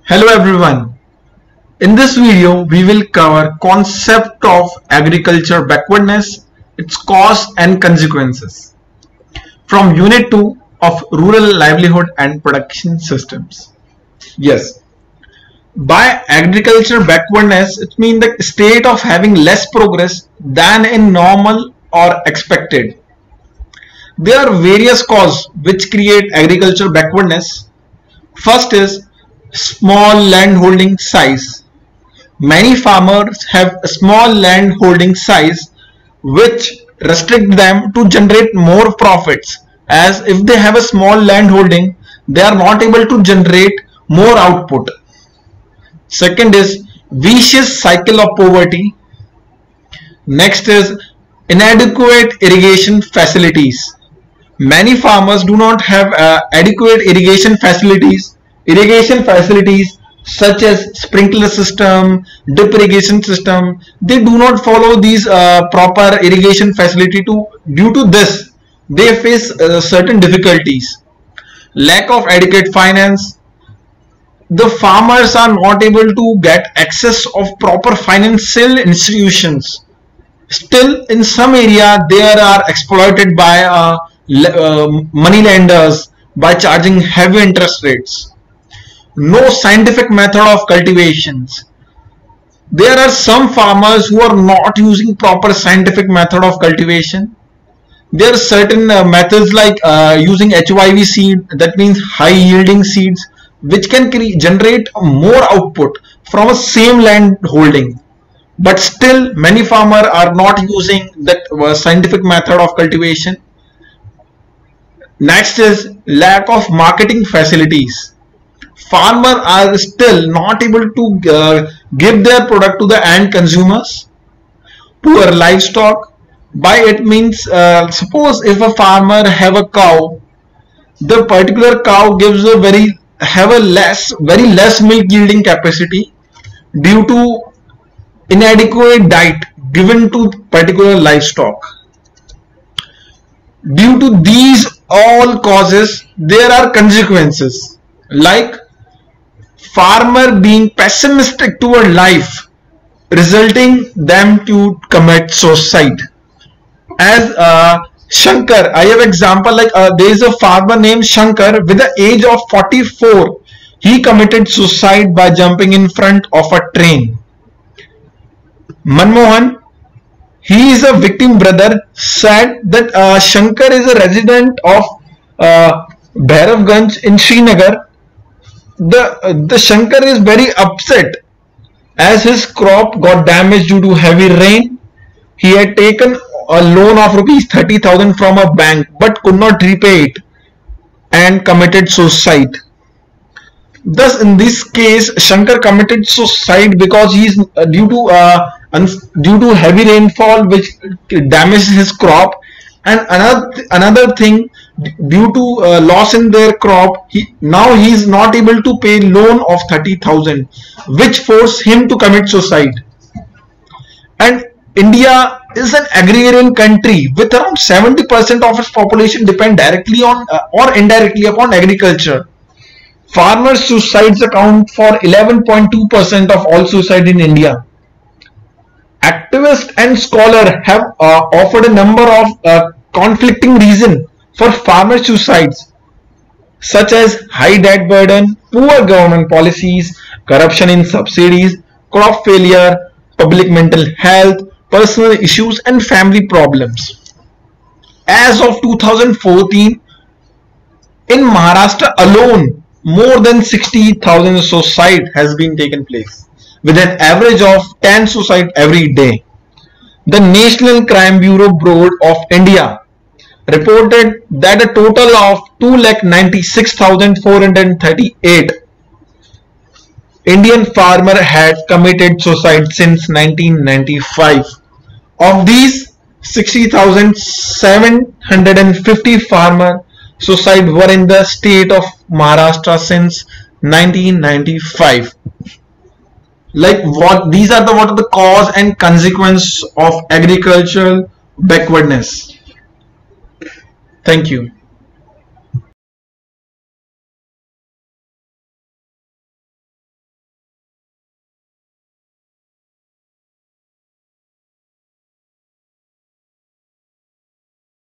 Hello everyone. In this video we will cover concept of agriculture backwardness, its cause and consequences from unit 2 of rural livelihood and production systems. Yes, by agriculture backwardness it means the state of having less progress than in normal or expected. There are various causes which create agriculture backwardness. First is small land holding size. Many farmers have a small land holding size which restrict them to generate more profits, as if they have a small land holding they are not able to generate more output. Second is vicious cycle of poverty. Next is inadequate irrigation facilities. Many farmers do not have adequate irrigation facilities such as sprinkler system, drip irrigation system. They do not follow these proper irrigation facility. Due to this they face certain difficulties. Lack of adequate finance. The farmers are not able to get access of proper financial institutions. Still, in some area they are exploited by money lenders by charging heavy interest rates. No scientific method of cultivations. There are some farmers who are not using proper scientific method of cultivation. There are certain methods like using HYV seed, that means high yielding seeds, which can generate more output from a same land holding. But still many farmers are not using that scientific method of cultivation. Next is lack of marketing facilities. Farmers are still not able to give their product to the end consumers. Poor livestock. By it means suppose if a farmer have a cow, the particular cow gives a very less milk yielding capacity due to inadequate diet given to particular livestock. Due to these all causes, there are consequences like farmer being pessimistic toward life, resulting them to commit suicide. As Shankar, I have example like there is a farmer named Shankar with the age of 44. He committed suicide by jumping in front of a train. Manmohan, he is a victim brother, said that Shankar is a resident of Bhairavganj in Srinagar. The Shankar is very upset as his crop got damaged due to heavy rain. He had taken a loan of rupees 30,000 from a bank but could not repay it and committed suicide. Thus, in this case, Shankar committed suicide because he is due to heavy rainfall which damaged his crop, and another thing, due to loss in their crop, he is not able to pay loan of 30,000, which forced him to commit suicide. And India is an agrarian country with around 70% of its population depend directly on or indirectly upon agriculture. Farmers' suicides account for 11.2% of all suicide in India. Activists and scholars have offered a number of conflicting reasons for farmer suicides, such as high debt burden, poor government policies, corruption in subsidies, crop failure, public mental health, personal issues and family problems. As of 2014, in Maharashtra alone, more than 60,000 suicide has been taken place, with an average of 10 suicide every day. The National Crime Bureau Board of India reported that a total of 2,96,438 Indian farmers had committed suicide since 1995. Of these, 60,750 farmer suicide were in the state of Maharashtra since 1995. These are what are the cause and consequence of agricultural backwardness. Thank you.